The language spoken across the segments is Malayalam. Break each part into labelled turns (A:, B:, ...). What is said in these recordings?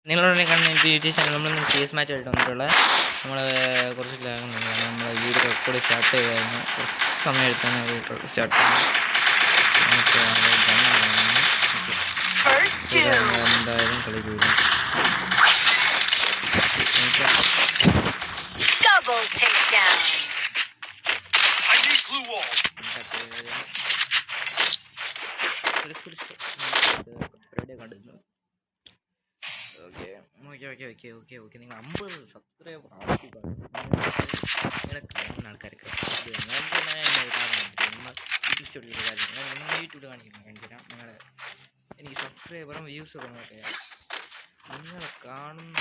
A: നിങ്ങളോട് കാണുന്ന യൂട്യൂബ് ചാനൽ നമ്മൾ CS മാച്ച് ആയിട്ട് വന്നിട്ടുള്ള നമ്മൾ കുറച്ച് നമ്മൾ വീഡിയോ റെക്കോർഡ് സ്റ്റാർട്ട് ചെയ്തായിരുന്നു. കുറച്ച് സമയം എടുത്താണ് സ്റ്റാർട്ട് ചെയ്യുന്നത്. എന്തായാലും കളി വീഴും. കണ്ടിരുന്നു. ഓക്കെ നിങ്ങൾ 50 സബ്സ്ക്രൈബർ നിങ്ങളെ കാണുന്ന ആൾക്കാർക്ക് യൂട്യൂബിൽ കാണിക്കുന്ന നിങ്ങളെ എനിക്ക് സബ്സ്ക്രൈബറും വ്യൂസും ഒക്കെ നിങ്ങളെ കാണുന്ന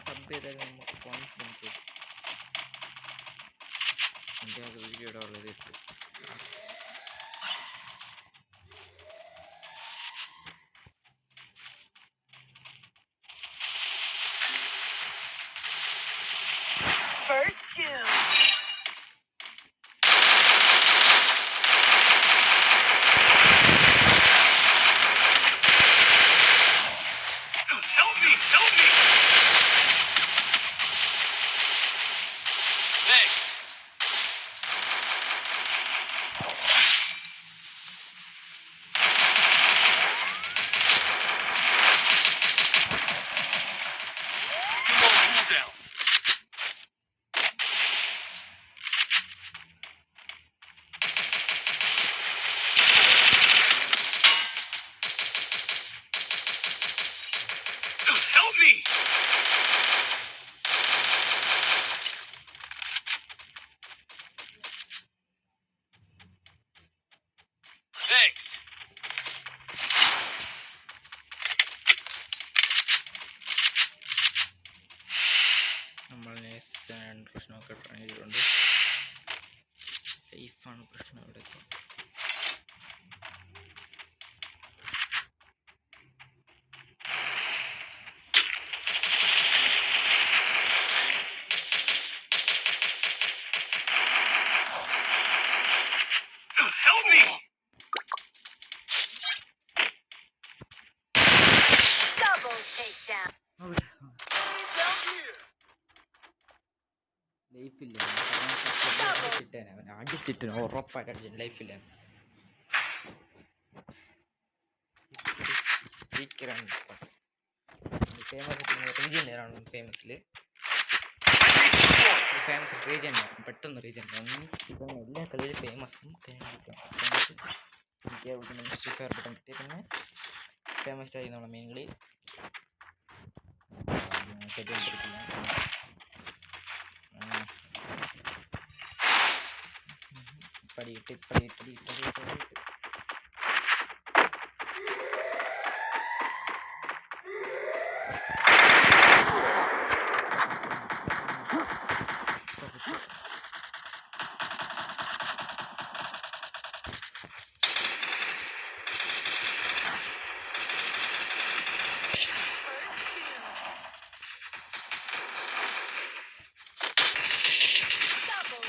A: സബ് ചെയ്താൽ നമുക്ക് കോൺഫിഡൻസ് വീഡിയോ ഇടാനുള്ളത് ഇട്ടു. നമ്മൾ പ്രശ്നമൊക്കെ ട്രൈ ചെയ്തിട്ടുണ്ട്. ലൈഫാണ് പ്രശ്നം ഇവിടെ. ലൈഫില്ല അവൻ അടിച്ചിട്ട് ഉറപ്പായിട്ട് അടിച്ചു. ലൈഫില്ല ഫേമസ് റീജൻ പെട്ടെന്ന് റീജൻ എല്ലാ കളിയിലും ഫേമസും എനിക്ക് അവിടുന്ന് ഫെയർ ബട്ടൺ കിട്ടി. പിന്നെ ഫേമസ് ആയി നമ്മളെ മെയിൻ കളി കേട്ടുകൊണ്ടിരിക്കുന്ന പടിയിട്ട്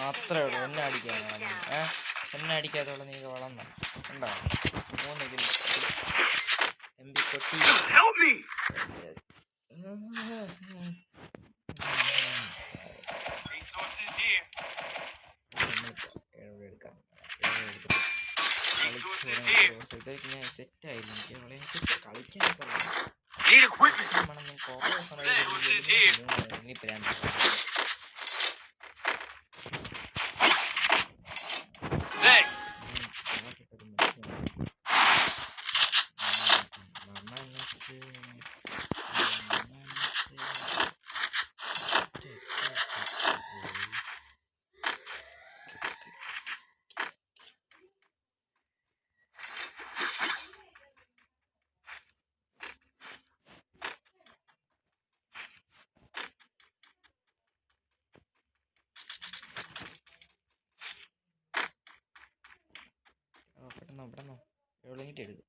A: അത്രേ ഉള്ളൂ. എന്നെ അടിക്കാനാണ് എന്നെ അടിക്കാത്തുള്ള നീ വളർന്ന ഉണ്ടോ? 3 കിലോ MB കൊട്ടി എടുക്കാം. സെറ്റായില്ല കളിക്കാൻ പെട്ടെന്നോ എവിടെയെങ്കിലും എടുക്കും.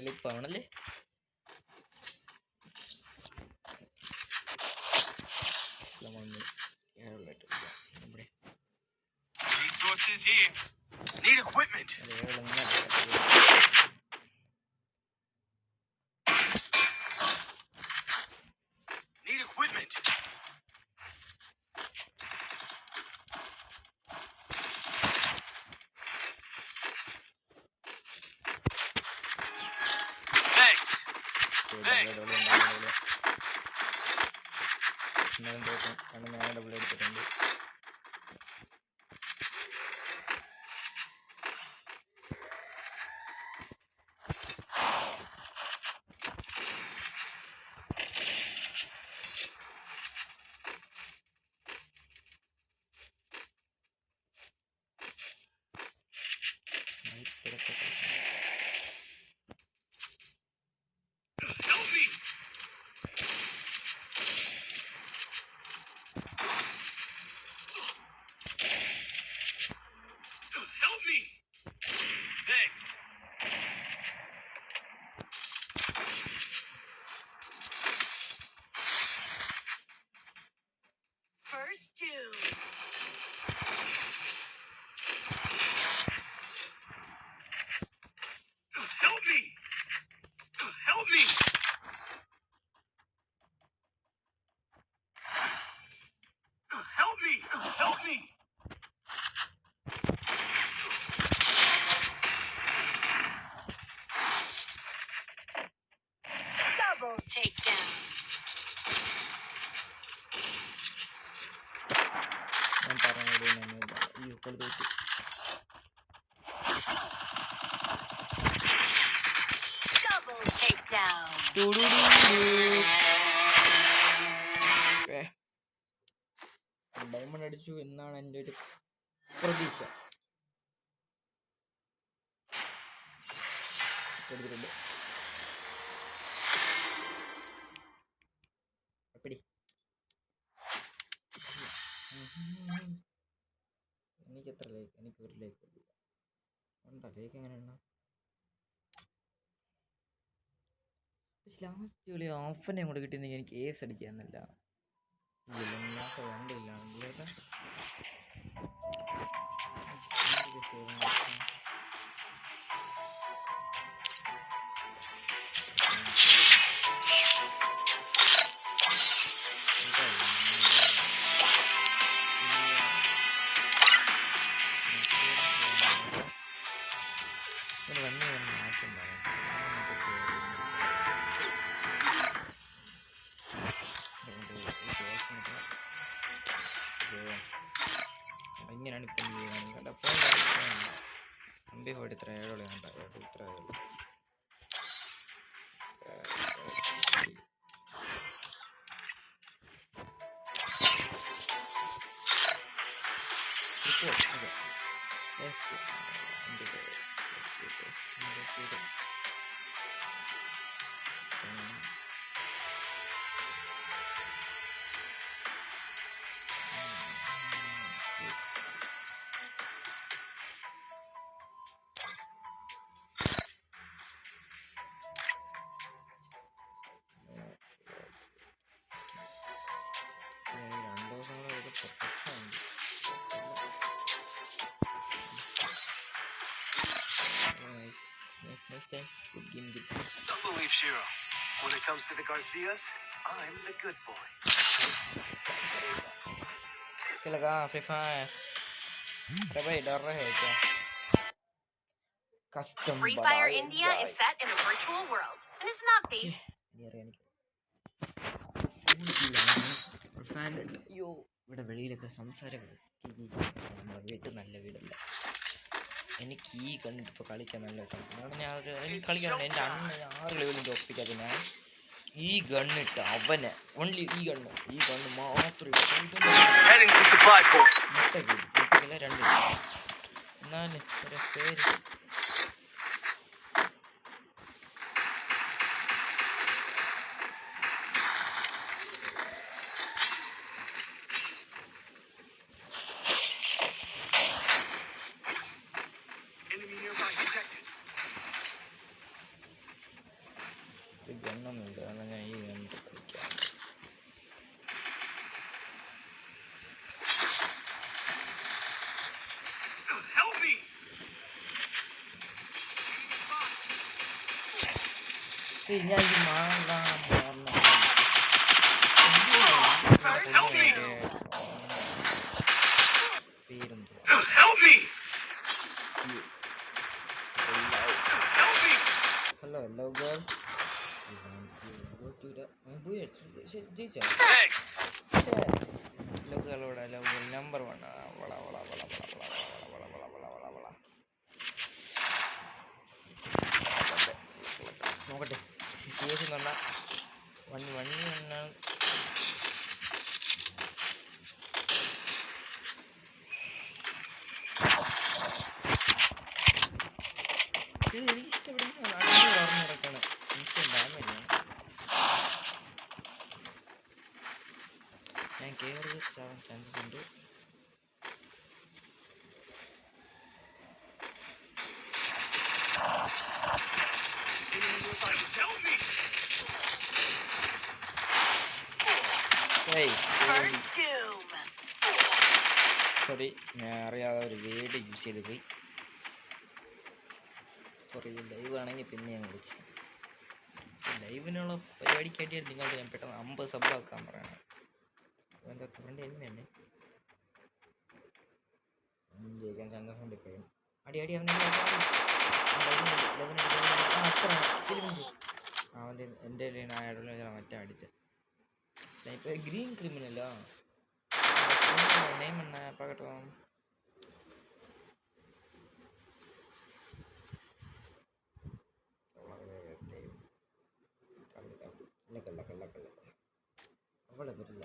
A: എളുപ്പമാണല്ലേ.
B: Resources here. Need equipment. Need equipment. Thanks. Thanks.
A: Double എടുത്തിട്ടുണ്ട്.
B: Help me. Help me. Thanks.
C: First doom.
B: Help me. Help me. Help me. Help me.
C: Double takedown.
A: ഞാൻ പറഞ്ഞത് ഈ കൊടുത്തു.
C: Double takedown.
A: ഡയമണ്ട് അടിച്ചു എന്നാണ് എൻ്റെ ഒരു പ്രതീക്ഷ. കൊടുത്തിട്ടുണ്ട്. അപ്പടി എനിക്ക് എത്ര ലൈക്ക്? എനിക്ക് ഒരു ലൈക്ക് ഉണ്ടോ? ലൈക്ക് എങ്ങനെയാണ്? ലാസ്റ്റ് കളി ഓഫനെ അങ്ങോട്ട് കിട്ടിയെങ്കിൽ എനിക്ക് ഏസ് അടിക്കാന്നല്ല. കണ്ടില്ല ഇങ്ങനെയാണ് ഇപ്പം ചെയ്യുകയാണെങ്കിൽ അപ്പോൾ MP40 ഇത്ര ഏഴോളെ വേണ്ട, ഇത്ര ഏഴുള്ളൂ. Nice. Good game.
B: Don't believe Shiro. When it comes to the Garcias, I'm the good boy.
A: क्या लगा फ्री फायर? अरे भाई डर रहे हैं क्या? Custom
C: Free Fire India is set in a virtual world and is not based.
A: അയ്യോ ഇവിടെ വെളിയിലൊക്കെ സംസാരങ്ങൾ. വീട്ടിൽ നല്ല വീടല്ല. എനിക്ക് ഈ കണ്ടിട്ട് ഇപ്പോൾ കളിക്കാൻ നല്ല കാരണം എനിക്ക് കളിക്കാനുണ്ട്. എൻ്റെ അണ്ണൻ 6 ലെവലിൽ ഒപ്പിക്കാതെ ഞാൻ ഈ ഗണ്ണിട്ട് അവനെ ഓൺലി ഈ ഗണ്ണ് മാത്രം മുട്ടക്കില്ല 2 എന്നാലും ഒരു പേര് ഞാൻ ഈ മാങ്ങാൻ
B: Help me!
A: പേരെന്തുവാ?
B: Help me! Help me!
A: Hello, girl. Go to the ജയിച്ചോ?
B: Thanks!
A: Hello girl, number 1. നോക്കട്ടെ CS എന്ന് പറഞ്ഞാൽ വണ്ണി വണ്ണാണ്. ഞാൻ കയറി ചാവാൻ ചാൻസസ് ഉണ്ട്.
B: Help me!
C: First doom.
A: Sorry, ഞാൻ അറിയാതെ ഒരു വേർഡ് യൂസ് ചെയ്ത് പോയി. സോറി. ലൈവ് ആണെങ്കിൽ പിന്നെ ഞാൻ വിളിച്ചു. ലൈവിനുള്ള പരിപാടിക്കായിട്ട് നിങ്ങൾക്ക് ഞാൻ പെട്ടെന്ന് 50 സബ് ആക്കാൻ പറയണം. എന്താ ഫ്രണ്ട് എന്നെ ജയിക്കാൻ ചാൻസ് ഉണ്ട് ഇപ്പോഴും. അടി അവൻ എൻ്റെ ആയിട്ടുള്ള മറ്റേ അടിച്ച സ്നൈപ്പർ ഗ്രീൻ ക്രിമിനലോ നെയ്മ് என்ன பார்க்கட்டும். அவ்வளோ தெரியல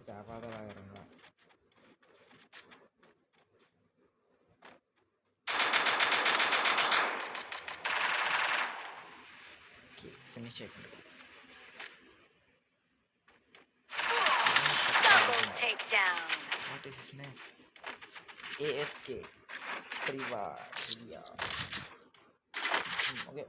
A: சாப்பாடுறாங்களா? finish it.
C: Double takedown.
A: What is his name? ASK Priva. Okay.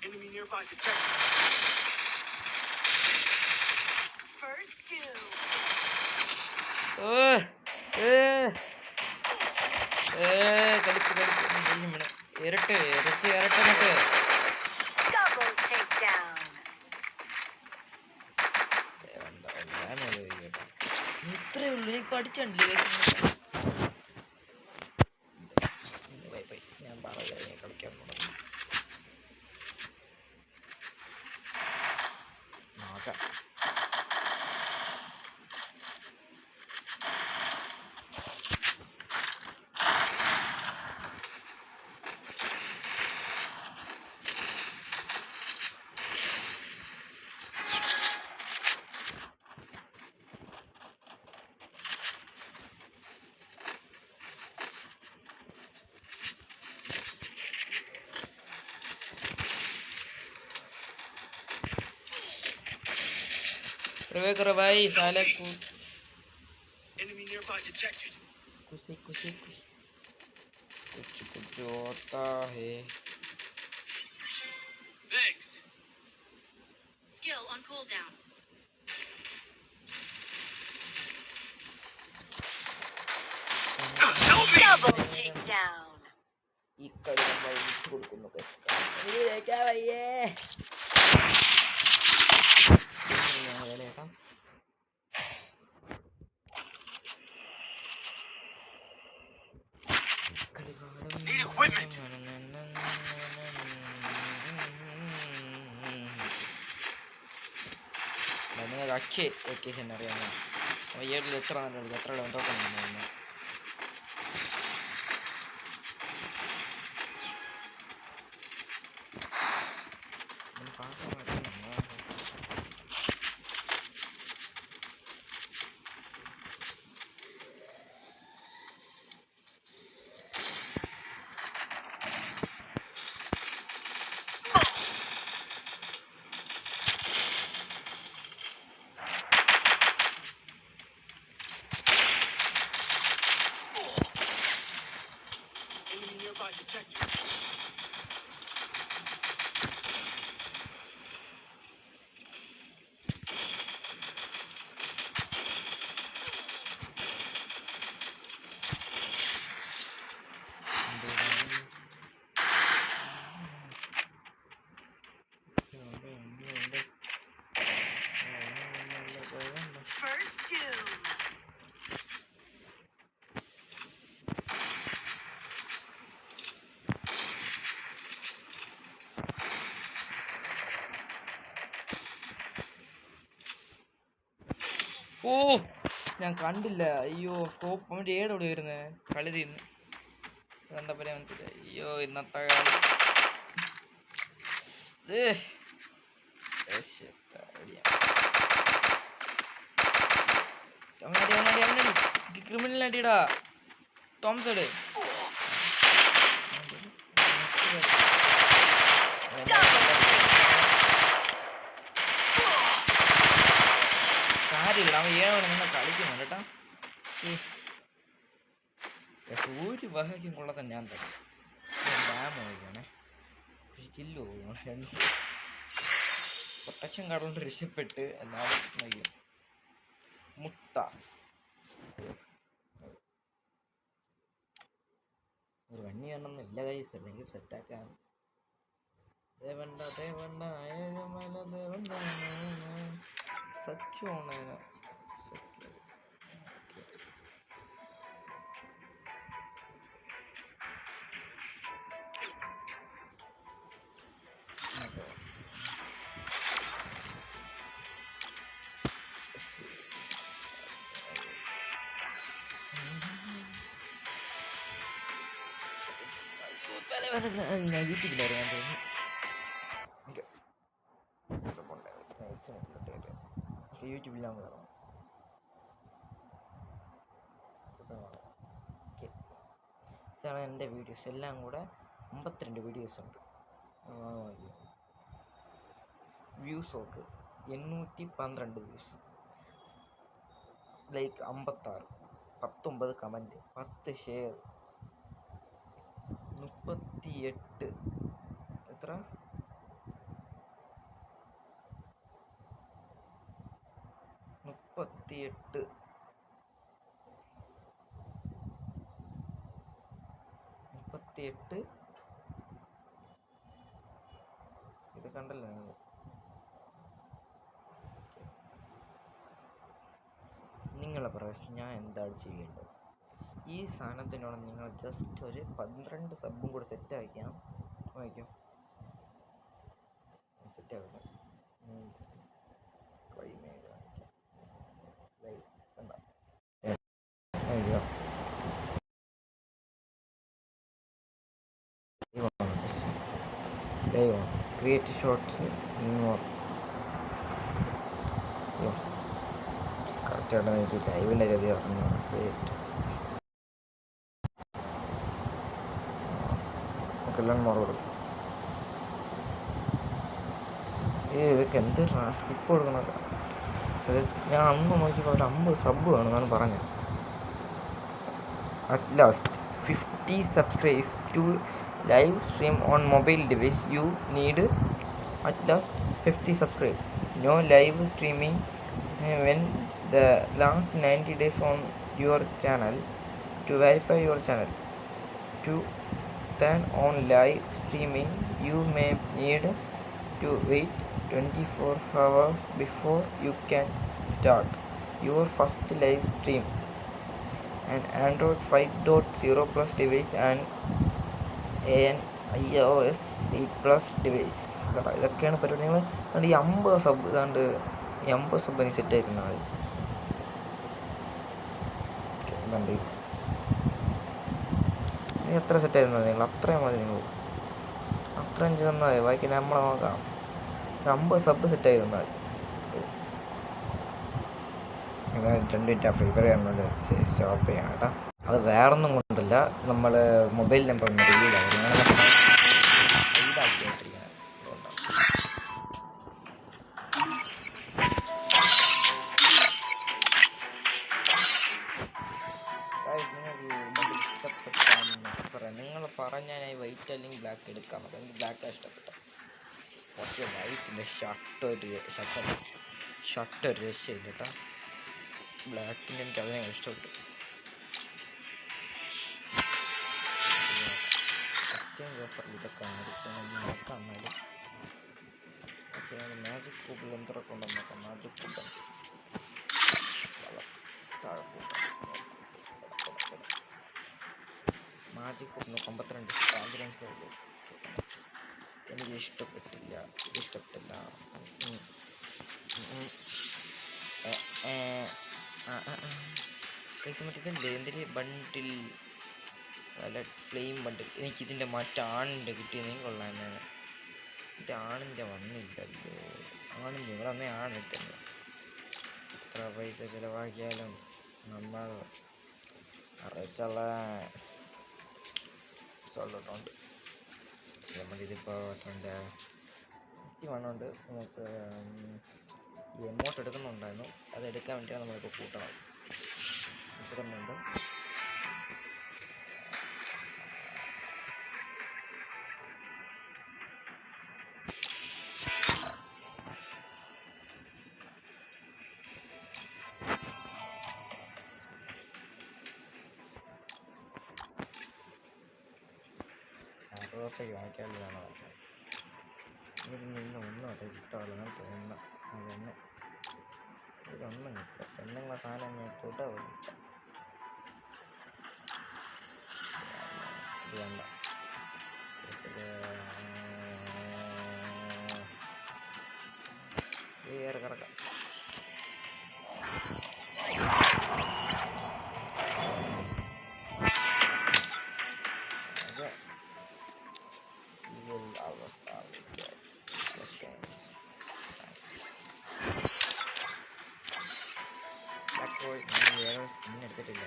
B: Enemy nearby detected.
C: First doom. Double takedown.
A: ഇത്രയേ ഉള്ളൂ. നീ പഠിച്ചല്ലേ? ഞാൻ പറയാ കളിക്കാൻ തുടങ്ങി. നോക്കാം. प्रवे करो भाई साले
B: Enemy nearby detected.
A: कुछ होता है.
B: Thanks.
C: Skill on cooldown. Double takedown.
A: ഈ കളി നമ്മൾ കൊടുക്കുന്നു.
B: Need equipment.
A: നിങ്ങൾക്ക് അക്ഷയ വെക്കേഷൻ അറിയാമോ? ഏഴിൽ എത്ര നല്ല എത്ര
C: First doom.
A: ഓ ഞാൻ കണ്ടില്ല. അയ്യോ സ്കോപ്പ് അവൻ്റെ ഏടോടെ വരുന്നേ കളി തീർന്ന് കണ്ടപ്പോൾ ഞാൻ മനസ്സിലായി. അയ്യോ ഇന്നത്തെ കളി ക്രിമിനൽ അടിടാ തോംസഡ്. കാര്യമില്ല അവൻ ഏഴോടെ നിങ്ങൾ കളിക്കുന്നു കേട്ടാ. ഒരു വകയ്ക്കും കൊള്ളാൻ ഞാൻ തരാം. ഡാം നോക്കിയാണേ പക്ഷെ കില്ലോ രണ്ടും പ്രൊട്ടക്ഷൻ കാർഡുകൊണ്ട് രക്ഷപ്പെട്ട് എന്നാലും നോക്കിയോ മുട്ട ഒരു വണ്ണി വേണമെന്ന് എല്ലാ കൈസ് അല്ലെങ്കിൽ സെറ്റാക്കാൻ. ദേവണ്ട ദേവണ്ട ഏഴുമല ദേവണ്ട സച്ചു ഓണേന ഞാൻ യൂട്യൂബിലായിരുന്നു തോന്നുന്നു. യൂട്യൂബിലാണ് കാണാം. ഇതാണ് എൻ്റെ വീഡിയോസ് എല്ലാം കൂടെ 52 വീഡിയോസ് ഉണ്ട്. വ്യൂസ് നോക്ക് 812 വ്യൂസ്, ലൈക്ക് 56, 19 കമൻറ്റ്, 10 ഷെയർ, 38 എത്ര 38 ഇത് കണ്ടല്ലോ നിങ്ങൾ. നിങ്ങളെ പ്രശ്നം ഞാൻ എന്താണ് ചെയ്യേണ്ടത്? ഈ സാധനത്തിനോട് നിങ്ങൾ ജസ്റ്റ് ഒരു 12 സബും കൂടെ സെറ്റ് ആക്കിയാൽ വായിക്കാം. സെറ്റ് ആക്കണം. ക്രിയേറ്റ് ഷോർട്സ് കറക്റ്റായിട്ട് എനിക്ക് ലൈവിൻ്റെ ഗതി പറഞ്ഞു. ക്രിയേറ്റ് നമുക്കെല്ലാം മറുപടി ഇതൊക്കെ എന്ത് സ്കിപ്പ് കൊടുക്കണത്. ഞാൻ അന്ന് നോക്കിയപ്പോൾ ഒരു 50 സബ് വേണമെന്നാണ് പറഞ്ഞത്. At last 50 subscribes to live stream on mobile device. You need at last 50 subscribes. No live streaming when the last 90 days on your channel. To verify your channel, to turn on live streaming, you may need to wait 24 hours before you can start your first live stream. An Android 5.0 plus device and an iOS 8 plus device. ഇതൊക്കെയാണ് പരിപാടി. നിങ്ങൾ കണ്ട് ഈ 50 സബ് കണ്ട് ഈ 50 സബ് എനിക്ക് സെറ്റ് ആക്കുന്ന ആൾ കണ്ട് എത്ര സെറ്റ് ആയിരുന്നത് നിങ്ങൾ അത്രയും മതി. നിങ്ങൾ അത്രയും തന്നാൽ മതി. ബാക്കി നമ്മളെ നോക്കാം. 50 സബ് സെറ്റ് ആയി തന്നാൽ 2 മിനിറ്റ് ഫ്രീ ഫയർ ചെയ്യാൻ സ്റ്റോപ്പ് ചെയ്യാം കേട്ടോ. അത് വേറൊന്നും കൊണ്ടല്ല, നമ്മൾ മൊബൈൽ നമ്പർ ഒന്ന് റീഡാക്കിക്കൊണ്ടിരിക്കുന്നത്. നിങ്ങൾക്ക് ഈ മൊബൈൽ ഇഷ്ടപ്പെട്ടാൽ നിങ്ങൾ പറഞ്ഞാൽ ഞാൻ വൈറ്റ് അല്ലെങ്കിൽ ബ്ലാക്ക് എടുക്കാൻ നോക്കാം. എനിക്ക് ബ്ലാക്കാണ് ഇഷ്ടപ്പെട്ടത്. പക്ഷേ വൈറ്റിൻ്റെ ഷർട്ട് ഒരു രക്ഷയില്ല കേട്ടോ. ബ്ലാക്കിൻ്റെ എനിക്ക് അതിനെ ഇഷ്ടപ്പെട്ടു. ഇതൊക്കെ നോക്കാം. എന്നാലും മാജിക് കൂപ്പിൽ എന്തൊക്കെ ഉണ്ടെന്ന് നോക്കാം. Magic coupon magic coupon 52 confidence എനിക്ക് ഇഷ്ടപ്പെട്ടില്ല. മറ്റേ എന്തിന് ബണ്ടിൽ ഫ്ലെയിം ബണ്ടിൽ എനിക്കിതിൻ്റെ മറ്റാണിൻ്റെ കിട്ടിയതെങ്കിൽ കൊള്ളാമെന്നാണ്. എൻ്റെ ആണിൻ്റെ വണ്ണില്ലല്ലോ. ആണിൻ്റെ ഇവിടെ വന്നേ ആണിട്ടല്ലോ. എത്ര പൈസ ചിലവാക്കിയാലും നമ്മൾ അറിയിച്ചുള്ള സോൾട്ടുണ്ട്. നമ്മളിതിപ്പോൾ എന്താ 61 ഉണ്ട്. നമുക്ക് എമൗണ്ട് എടുക്കുന്നുണ്ടായിരുന്നു. അത് എടുക്കാൻ വേണ്ടിയാണ് നമ്മളിപ്പോൾ കൂട്ടണം. എടുക്കുന്നുണ്ട്. വാങ്ങിക്കാനില്ലാണോ ഇതിൽ നിന്ന് ഒന്നും അത് ഇഷ്ടമല്ലെന്ന് തോന്നുന്നു. അതൊന്നും ഇതൊന്നും കിട്ടുക പെണ്ണുങ്ങളെ സാധനം ഞാൻ തൊട വേണ്ട. വേറെ കറക്കാം. വേറെ സ്കിൻ എടുത്തിട്ടില്ല.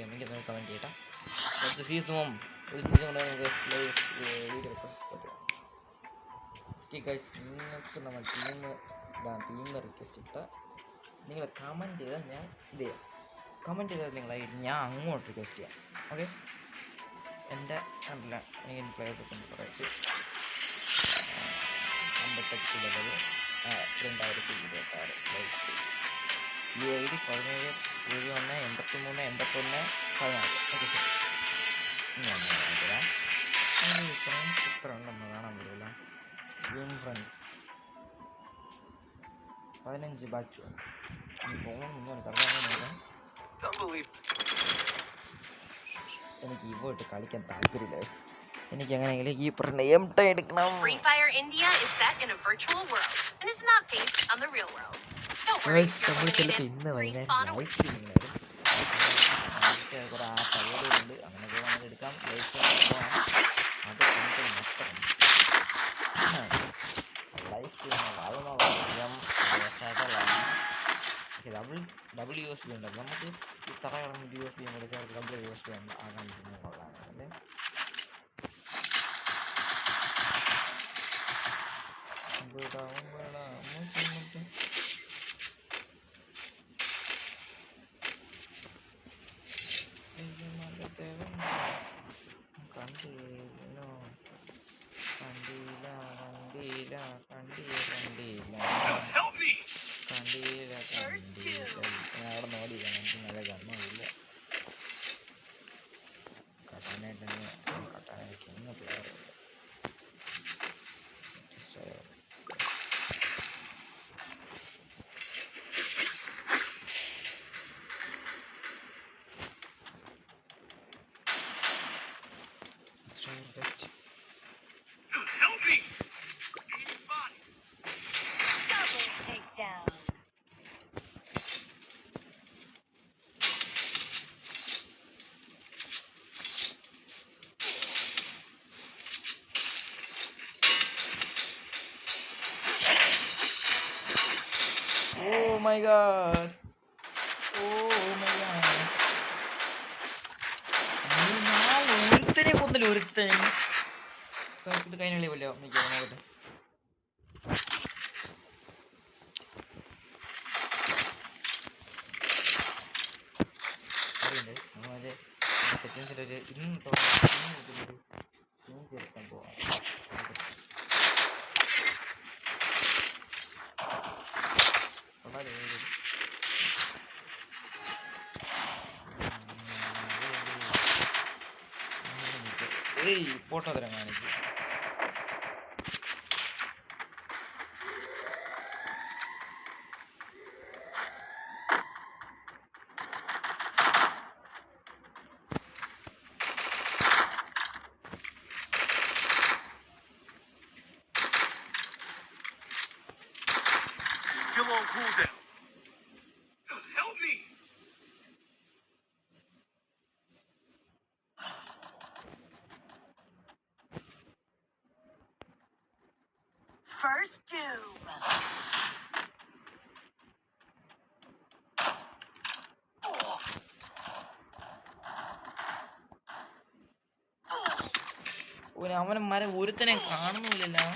A: എനിക്കത് കമൻറ്റ് ചെയ്യട്ടെ. അടുത്ത സീസണും ഒരു സീസൺ കൊണ്ട് നമുക്ക് വീഡിയോ നിങ്ങൾക്ക് നമ്മൾ ടീം റിക്വസ്റ്റ് ഇട്ട് നിങ്ങൾ കമൻറ്റ് ചെയ്താൽ ഞാൻ ഇത് ചെയ്യാം. കമൻറ്റ് ചെയ്താൽ ഞാൻ അങ്ങോട്ട് റിക്വസ്റ്റ് ചെയ്യാം. ഓക്കെ. എൻ്റെ അല്ല എനിക്ക് പ്ലേയേഴ്സൊക്കെ ഉണ്ട്. കുറച്ച് 58 ലെവൽ 2026 17 17 71 83 81 14. ഓക്കെ ശരി. ഫ്രണ്ട്സ് എത്ര ഉണ്ടെന്ന് കാണാൻ പറ്റില്ല. ജൂം ഫ്രണ്ട്സ് 15 ബാക്കി വന്നു. എനിക്ക് ഇവോട്ട് കളിക്കാൻ താല്പര്യമില്ല. എനിക്ക് എങ്ങനെയെങ്കിലും ഈ പറഞ്ഞ M10 എടുക്കണം.
C: Free Fire India is set in a virtual world and is not based on the real world. Don't worry if you're eliminated. Respawn awaits.
A: അങ്ങനെ എടുക്കാം. ലൈഫ് ഡബിൾ USB ഉണ്ട്. നമുക്ക് ഈ തറ കിടന്ന് USB കൂടെ ചേർത്ത് ഡബിൾ USB ഉണ്ട്. ആകാൻ കൊള്ളാണ് അല്ലേ. അവിടെ നോടിയില്ല. എനിക്ക് നല്ല ഗണ്ണമില്ല. കട്ടാനായിട്ട് കട്ടാനായിട്ട് ഇന്ന് player Oh my god. Oh my god. ഒരുത്തനെ കൊന്നില്ല ഒരുത്തൻ. ഇത് കൈനളി വല്ലോ നോക്കട്ടെ. സെറ്റിങ്സിലൊരു ചേർക്കാൻ പോവാം. ഫോട്ടോ തരാൻ കാണിക്കും.
B: Still on cooldown. Help me!
C: First doom.
A: അവന്മാരെ ഒരുത്തനെ കാണുന്നില്ലല്ലോ.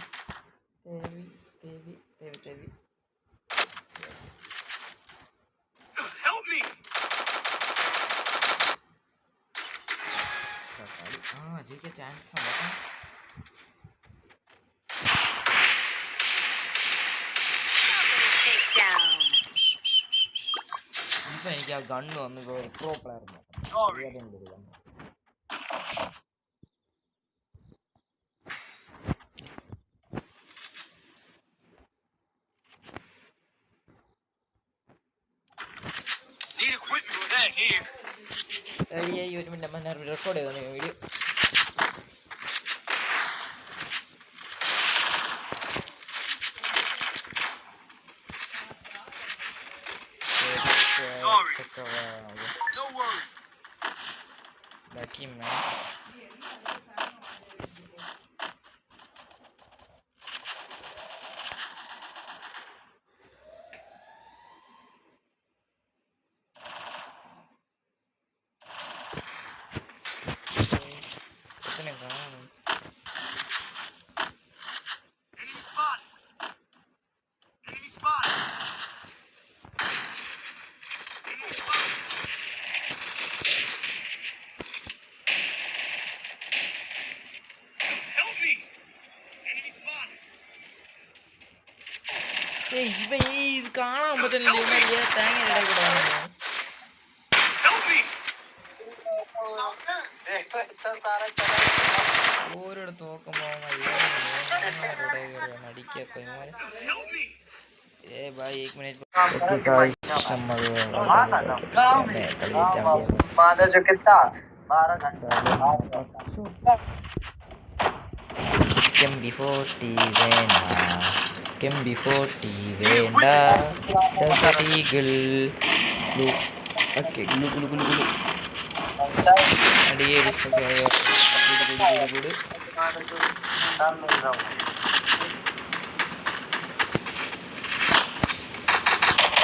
B: Help me!
A: ജയിക്കാൻ ചാൻസ് ഉണ്ട്. ഇപ്പൊ എനിക്ക് ആ ഗണ്ണ് വന്ന് pro player
B: Need a quick for that here.
A: ഒരു മിനിറ്റ് റെക്കോർഡ് ചെയ്തോ video.
B: No worries.
A: Lucky man.
B: Enemy spotted. Enemy spotted. Enemy spotted. Help me! Enemy spotted.
A: ഇവ ഇത് കാണാൻ പറ്റുന്നില്ല. തേങ്ങ
B: Help me!
A: ഓരോടത്ത് നോക്കുമ്പോ നടിക്കൊക്കെ.
B: Help me!
A: भाई 1 मिनट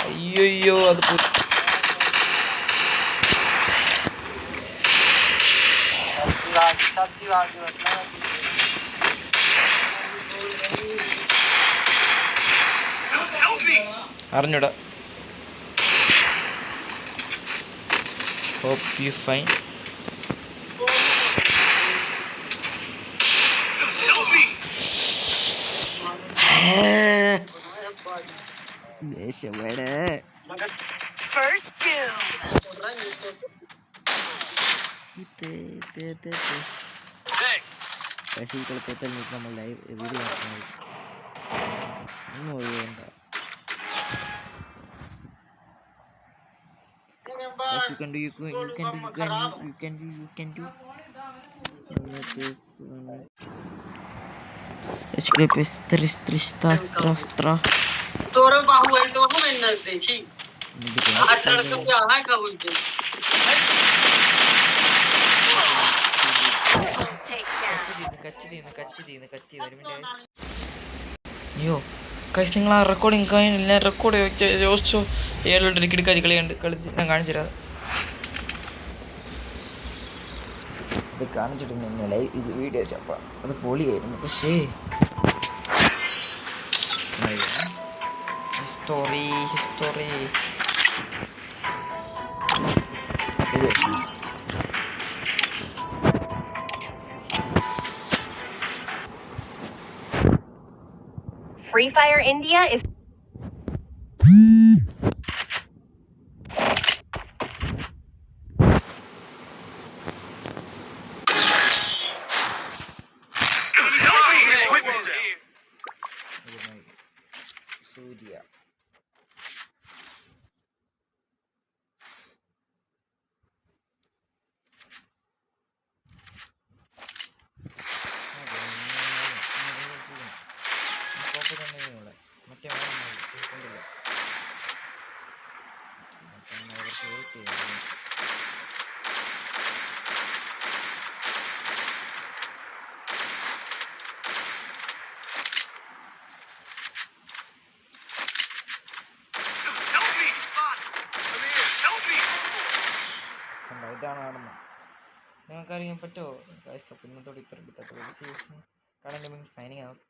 A: അയ്യോ അത് അറിഞ്ഞൂടാ. Hope you fine.
C: First doom.
A: നമ്മൾ ലൈവ് വീഡിയോ ഒന്നും ഒഴിവേണ്ട. You can do. Escape is stra.
D: तोरा बाहु है तो हम न देखी आज लड़के क्या है का बोलते
A: അയ്യോ കൈസ് നിങ്ങൾ ആ റെക്കോർഡിങ് കഴിഞ്ഞില്ല. റെക്കോർഡ് ചോദിച്ചു 7 ടിക്കറ്റ് കളിയുണ്ട് കളിച്ച് ഞാൻ കാണിച്ചു തരാം. ഇത് കാണിച്ചിട്ടുണ്ടെങ്കിൽ ഇത് വീഡിയോസ് അപ്പം അത് പൊളിയായിരുന്നു. പക്ഷേ history
C: Free Fire India is
A: സൂര്യ മറ്റേ കൊണ്ടില്ല ഇതാണ് കാണുന്നത്. നിങ്ങൾക്കറിയാൻ പറ്റുമോ? ഇന്നത്തോടെ ഇത്ര കാണാൻ സൈനിങ് ഔട്ട്.